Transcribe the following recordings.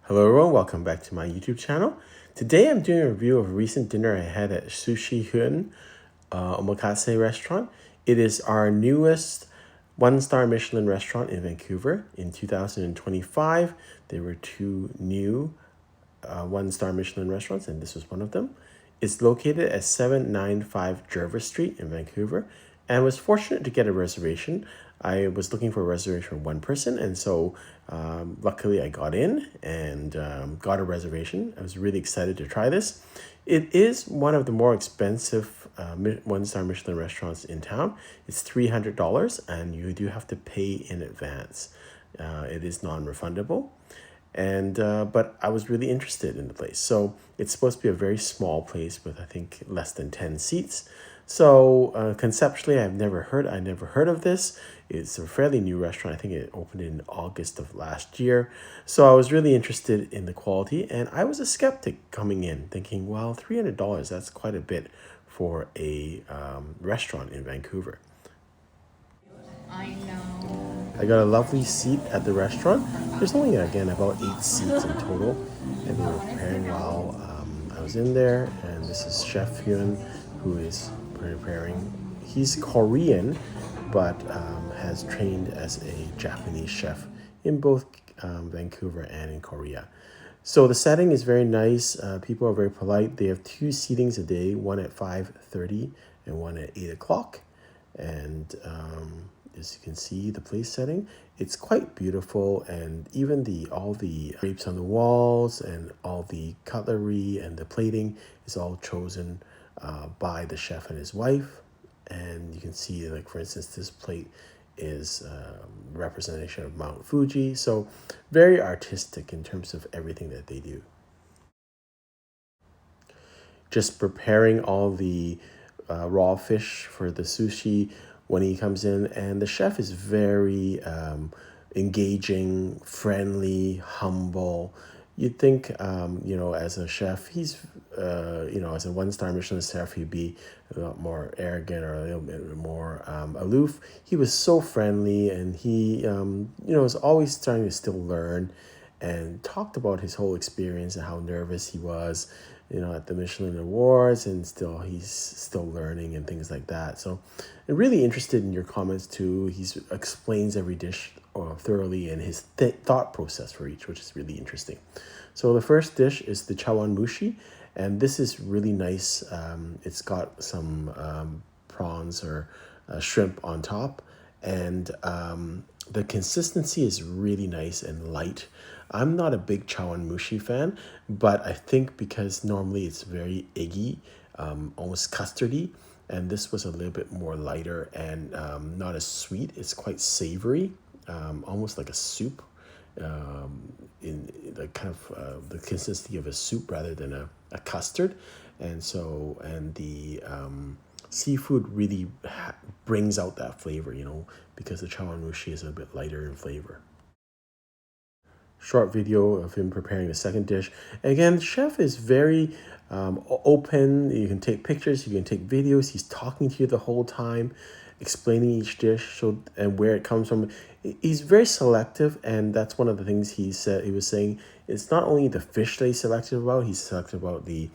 Hello everyone, welcome back to my YouTube channel. Today I'm doing a review of a recent dinner I had at Sushi Hyun Omakase restaurant. It is our newest one-star Michelin restaurant in Vancouver. In 2025, there were two new one-star Michelin restaurants, and this was one of them. It's located at 795 Jervis Street in Vancouver, and I was fortunate to get a reservation. I was looking for a reservation for one person, and so luckily I got in and got a reservation. I was really excited to try this. It is one of the more expensive one-star Michelin restaurants in town. It's $300, and you do have to pay in advance. It is non-refundable, and but I was really interested in the place. So it's supposed to be a very small place with I think less than 10 seats. So conceptually, I never heard of this. It's a fairly new restaurant. I think it opened in August of last year. So I was really interested in the quality, and I was a skeptic coming in, thinking, well, $300, that's quite a bit for a restaurant in Vancouver. I know. I got a lovely seat at the restaurant. There's only, again, about 8 seats in total, and they were preparing while I was in there. And this is Chef Hyun, who is preparing. He's Korean, but has trained as a Japanese chef in both Vancouver and in Korea. So the setting is very nice. People are very polite. They have two seatings a day, one at 5:30 and one at 8 o'clock. And as you can see, the place setting, it's quite beautiful, and even the all the drapes on the walls and all the cutlery and the plating is all chosen by the chef and his wife. And you can see, like, for instance, this plate is representation of Mount Fuji. So very artistic in terms of everything that they do. Just preparing all the raw fish for the sushi when he comes in, and the chef is very engaging, friendly, humble. You'd think, as a chef, as a one-star Michelin chef, he'd be a lot more arrogant or a little bit more aloof. He was so friendly, and he, was always trying to still learn, and talked about his whole experience and how nervous he was, at the Michelin Awards, and he's still learning and things like that. So I'm really interested in your comments too. He explains every dish thoroughly, and his thought process for each, which is really interesting. So the first dish is the chawan mushi, and this is really nice. It's got some prawns or shrimp on top, and the consistency is really nice and light. I'm not a big chawan mushi fan, but I think because normally it's very eggy, almost custardy, and this was a little bit more lighter and not as sweet. It's quite savory, almost like a soup, in the kind of the consistency of a soup rather than a custard. And the seafood really brings out that flavor, because the chawan mushi is a bit lighter in flavor. Short video of him preparing the second dish. Again, the chef is very open. You can take pictures, you can take videos. He's talking to you the whole time, explaining each dish and where it comes from. He's very selective, and that's one of the things he said. He was saying it's not only the fish that he's selective about. He's selective about the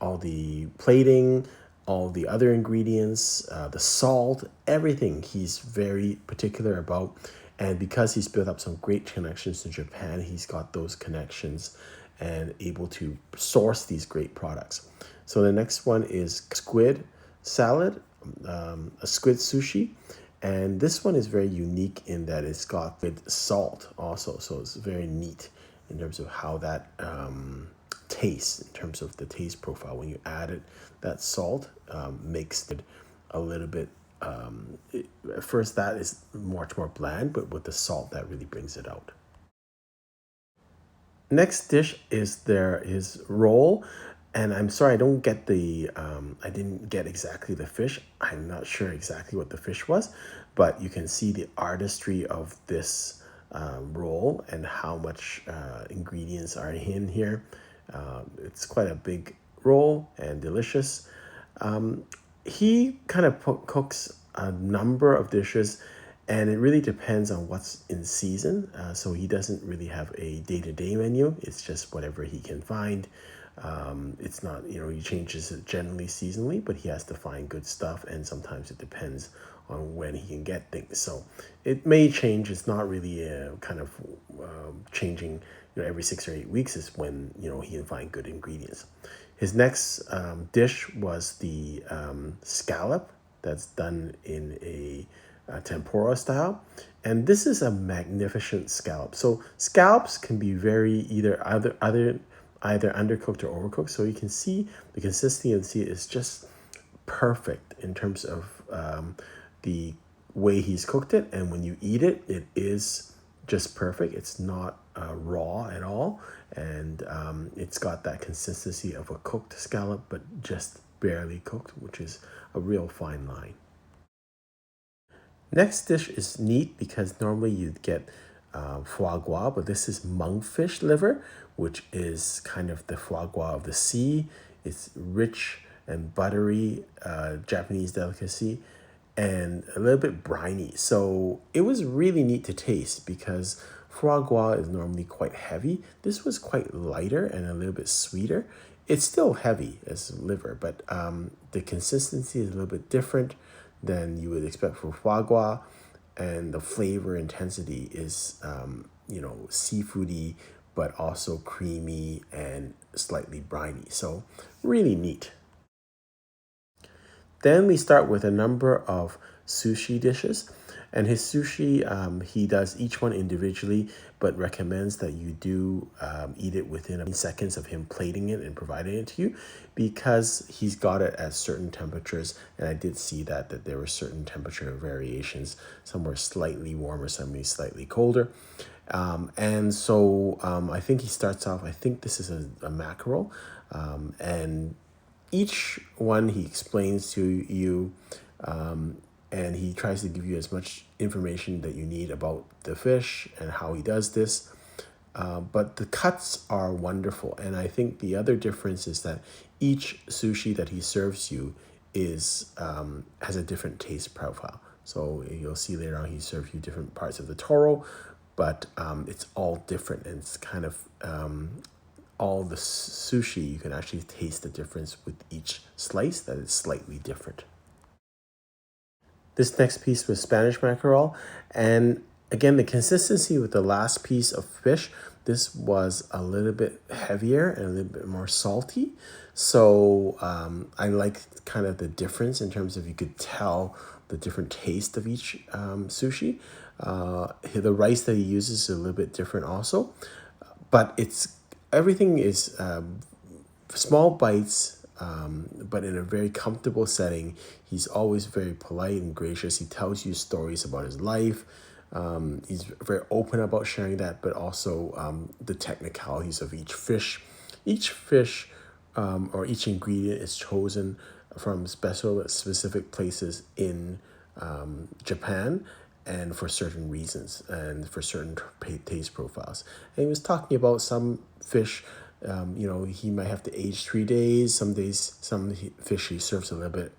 all the plating, all the other ingredients, the salt, everything. He's very particular about. And because he's built up some great connections to Japan, he's got those connections and able to source these great products. So the next one is squid salad, a squid sushi. And this one is very unique in that it's got with salt also. So it's very neat in terms of how that tastes, in terms of the taste profile. When you add it, that salt makes it a little bit at first that is much more bland, but with the salt that really brings it out. Next dish is his roll, and I'm sorry I don't get I didn't get exactly the fish. I'm not sure exactly what the fish was, but you can see the artistry of this roll and how much ingredients are in here. It's quite a big roll and delicious. He kind of cooks a number of dishes, And it really depends on what's in season. So he doesn't really have a day-to-day menu. It's just whatever he can find. It's not, he changes it generally seasonally, but he has to find good stuff. And sometimes it depends on when he can get things. So it may change. It's not really kind of changing, every 6 or 8 weeks is when, he can find good ingredients. His next dish was the scallop that's done in a tempura style. And this is a magnificent scallop. So scallops can be very either undercooked or overcooked. So you can see the consistency is just perfect in terms of the way he's cooked it. And when you eat it, it is just perfect. It's not raw at all. And it's got that consistency of a cooked scallop, but just barely cooked, which is a real fine line. Next dish is neat because normally you'd get foie gras, but this is monkfish liver, which is kind of the foie gras of the sea. It's rich and buttery Japanese delicacy and a little bit briny. So it was really neat to taste because foie gras is normally quite heavy. This was quite lighter and a little bit sweeter. It's still heavy as liver, but the consistency is a little bit different than you would expect for foie gras, and the flavor intensity is seafoody but also creamy and slightly briny. So really neat. Then we start with a number of sushi dishes. And his sushi, he does each one individually, but recommends that you do eat it within seconds of him plating it and providing it to you, because he's got it at certain temperatures. And I did see that there were certain temperature variations. Some were slightly warmer, some were slightly colder. And so I think he starts off, I think this is a mackerel. And each one he explains to you, and he tries to give you as much information that you need about the fish and how he does this. But the cuts are wonderful. And I think the other difference is that each sushi that he serves you is has a different taste profile. So you'll see later on he serves you different parts of the toro, but it's all different. And it's kind of all the sushi, you can actually taste the difference with each slice, that is slightly different. This next piece was Spanish mackerel. And again, the consistency with the last piece of fish, this was a little bit heavier and a little bit more salty. So I like kind of the difference in terms of you could tell the different taste of each sushi. The rice that he uses is a little bit different also. But everything is small bites, but in a very comfortable setting. He's always very polite and gracious. He tells you stories about his life. He's very open about sharing that, but also the technicalities of each fish. Each fish or each ingredient is chosen from specific places in Japan, and for certain reasons and for certain taste profiles. And he was talking about some fish, he might have to age 3 days. Some days, fish he serves a little bit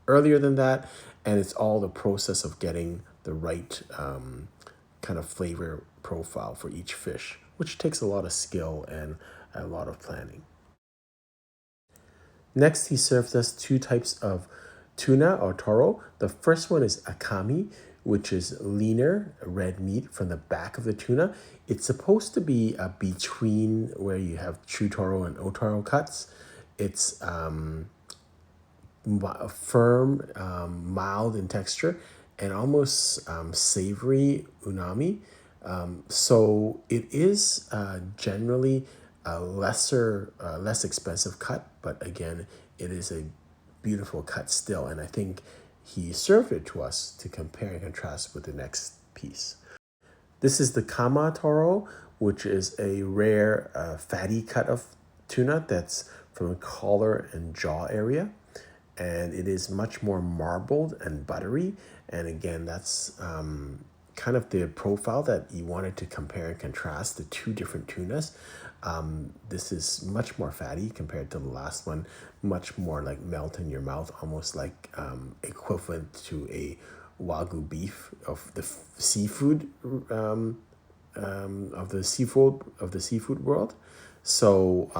earlier than that. And it's all the process of getting the right kind of flavor profile for each fish, which takes a lot of skill and a lot of planning. Next, he served us two types of tuna or toro. The first one is akami, which is leaner red meat from the back of the tuna. It's supposed to be between where you have true toro and otoro cuts. It's firm, mild in texture, and almost savory umami. So it is generally a less expensive cut, but again, it is a beautiful cut still. And I think he served it to us to compare and contrast with the next piece. This is the kama toro, which is a rare fatty cut of tuna that's from the collar and jaw area. And it is much more marbled and buttery. And again, that's kind of the profile that you wanted to compare and contrast the two different tunas. This is much more fatty compared to the last one, much more like melt in your mouth, almost like equivalent to a Wagyu beef of the seafood of the seafood world. So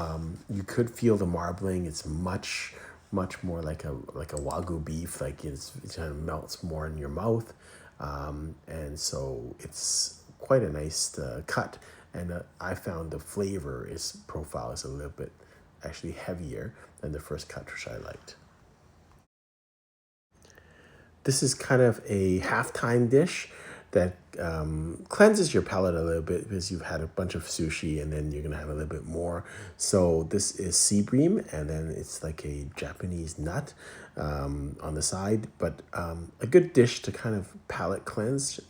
you could feel the marbling. It's much more like a Wagyu beef. Like it kind of melts more in your mouth, and so it's quite a nice cut. And I found the flavor is profile is a little bit actually heavier than the first cut, which I liked. This is kind of a halftime dish that cleanses your palate a little bit because you've had a bunch of sushi and then you're gonna have a little bit more. So this is sea bream, and then it's like a Japanese nut on the side, but a good dish to kind of palate cleanse.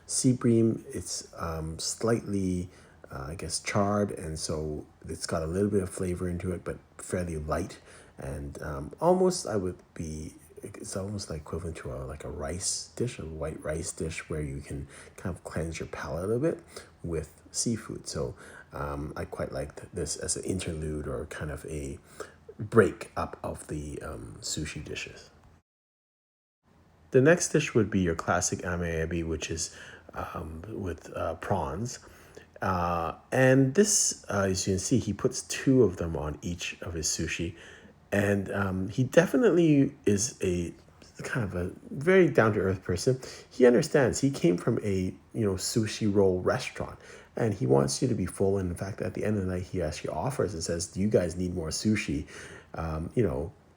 Sea bream, it's slightly, I guess, charred, and so it's got a little bit of flavor into it, but fairly light, and almost I would be it's almost like equivalent to like a rice dish, a white rice dish, where you can kind of cleanse your palate a little bit with seafood. So I quite liked this as an interlude or kind of a break up of the sushi dishes. The next dish would be your classic ame, which is with prawns. And this, as you can see, he puts two of them on each of his sushi. And he definitely is a kind of a very down to earth person. He understands. He came from a sushi roll restaurant, and he wants you to be full. And in fact, at the end of the night, he actually offers and says, "Do you guys need more sushi?"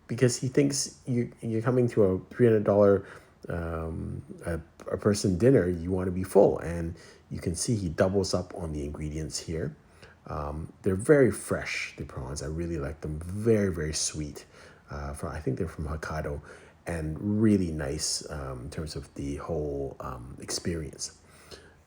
Because he thinks you're coming to a $300 a person dinner. You want to be full, and you can see he doubles up on the ingredients here. They're very fresh, the prawns. I really like them. Very, very sweet. I think they're from Hokkaido, and really nice in terms of the whole experience.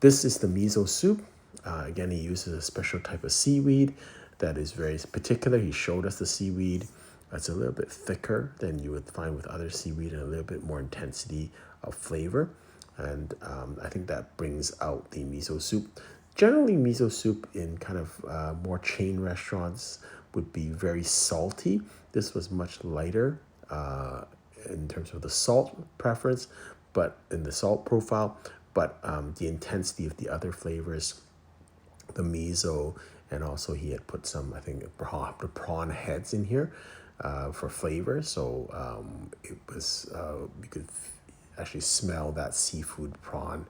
This is the miso soup. Again, he uses a special type of seaweed that is very particular. He showed us the seaweed. It's a little bit thicker than you would find with other seaweed, and a little bit more intensity of flavor. And I think that brings out the miso soup. Generally, miso soup in kind of more chain restaurants would be very salty. This was much lighter in terms of the salt preference, but in the salt profile, but the intensity of the other flavors, the miso, and also he had put some, I think, the prawn heads in here for flavor. So it was, you could actually smell that seafood prawn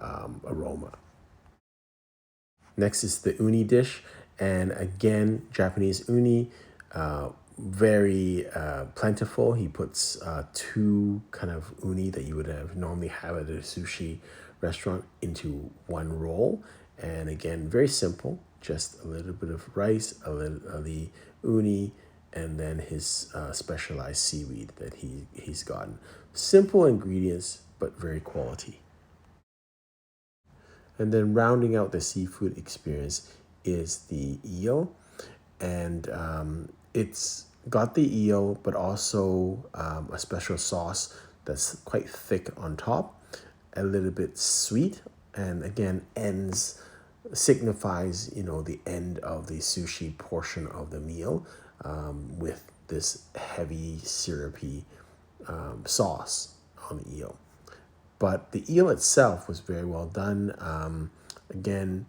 aroma. Next is the uni dish, and again, Japanese uni, very plentiful. He puts two kind of uni that you would have normally have at a sushi restaurant into one roll, and again, very simple. Just a little bit of rice, a little of the uni, and then his specialized seaweed that he's gotten. Simple ingredients, but very quality. And then rounding out the seafood experience is the eel. And it's got the eel, but also a special sauce that's quite thick on top, a little bit sweet, and again, ends signifies the end of the sushi portion of the meal with this heavy syrupy sauce on the eel. But the eel itself was very well done. Again,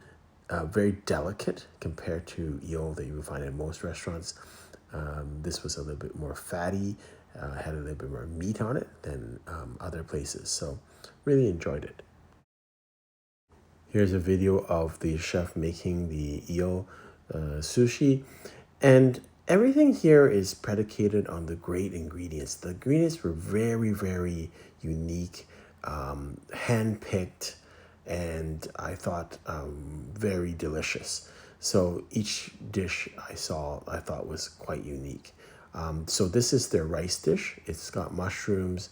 very delicate compared to eel that you would find in most restaurants. This was a little bit more fatty, had a little bit more meat on it than other places. So really enjoyed it. Here's a video of the chef making the eel sushi. And everything here is predicated on the great ingredients. The ingredients were very, very unique, hand-picked, and I thought very delicious. So each dish I thought was quite unique. So this is their rice dish. It's got mushrooms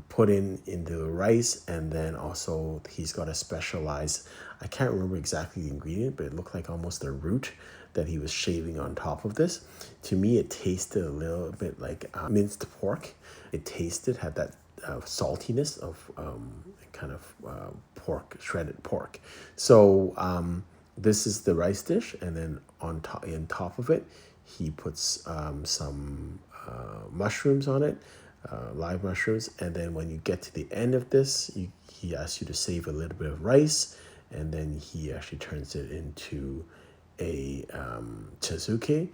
put into the rice, and then also he's got a specialized, I can't remember exactly the ingredient, but it looked like almost a root that he was shaving on top of this. To me, it tasted a little bit like minced pork. Had that saltiness of kind of pork, shredded pork. So this is the rice dish, and then on top of it, he puts some mushrooms on it. live mushrooms. And then when you get to the end of this, he asks you to save a little bit of rice, and then he actually turns it into a chazuke.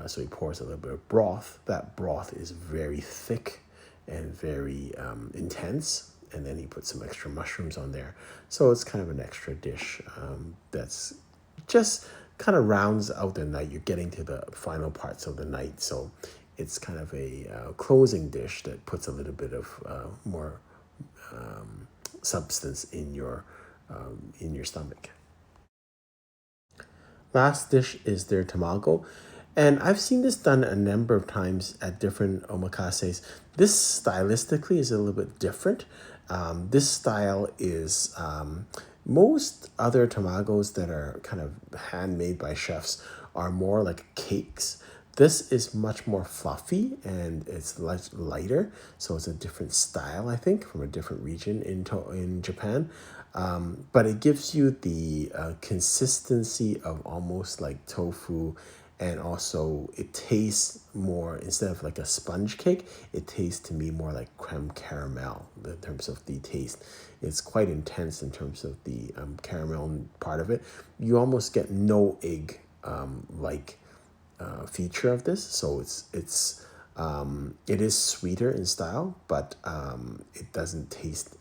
So he pours a little bit of broth. That broth is very thick and very intense. And then he puts some extra mushrooms on there. So it's kind of an extra dish that's just kind of rounds out the night. You're getting to the final parts of the night. So it's kind of a closing dish that puts a little bit of more substance in your stomach. Last dish is their tamago. And I've seen this done a number of times at different omakases. This stylistically is a little bit different. This style is most other tamagos that are kind of handmade by chefs are more like cakes. This is much more fluffy and it's lighter, so it's a different style, I think, from a different region in Japan. But it gives you the consistency of almost like tofu, and also it tastes more, instead of like a sponge cake, it tastes to me more like creme caramel in terms of the taste. It's quite intense in terms of the caramel part of it. You almost get no egg like feature of this, so it is sweeter in style, but it doesn't taste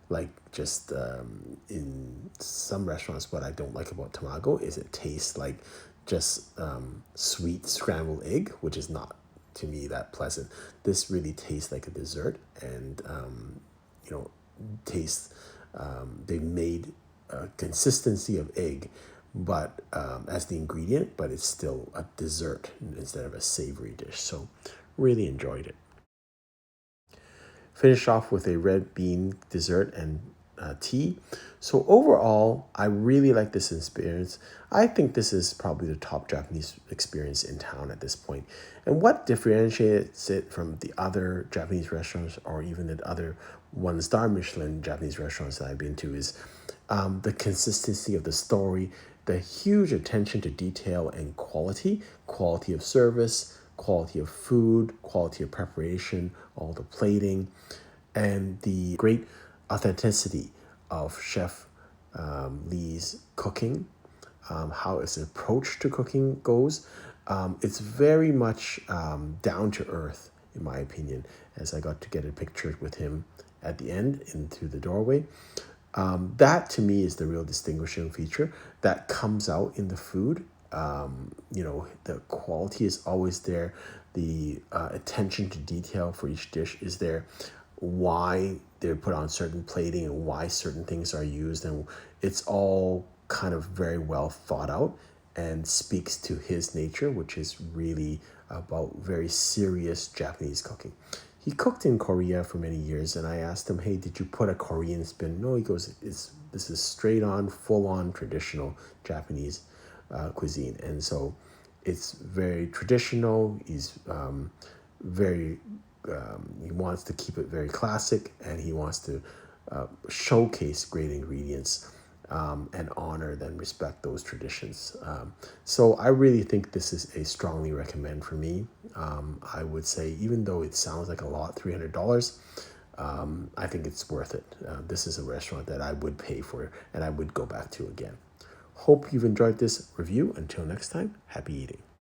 like just in some restaurants. What I don't like about tamago is it tastes like just sweet scrambled egg, which is not to me that pleasant. This really tastes like a dessert, and you know, taste they made a consistency of egg, but as the ingredient, but it's still a dessert instead of a savory dish. So really enjoyed it. Finish off with a red bean dessert and tea. So overall, I really like this experience. I think this is probably the top Japanese experience in town at this point. And what differentiates it from the other Japanese restaurants, or even the other one-star Michelin Japanese restaurants that I've been to, is the consistency of the story, the huge attention to detail and quality of service, quality of food, quality of preparation, all the plating, and the great authenticity of Chef Lee's cooking, how his approach to cooking goes. It's very much down to earth, in my opinion, as I got to get a picture with him at the end into the doorway. That to me is the real distinguishing feature that comes out in the food. The quality is always there. The attention to detail for each dish is there. Why they're put on certain plating and why certain things are used, and it's all kind of very well thought out and speaks to his nature, which is really about very serious Japanese cooking. He cooked in Korea for many years, and I asked him, "Hey, did you put a Korean spin?" No, he goes, this is straight on, full on traditional Japanese cuisine," and so it's very traditional. He's very he wants to keep it very classic, and he wants to showcase great ingredients and honor and respect those traditions. So I really think this is a strongly recommend for me. I would say, even though it sounds like a lot, $300, I think it's worth it. This is a restaurant that I would pay for and I would go back to again. Hope you've enjoyed this review. Until next time, happy eating.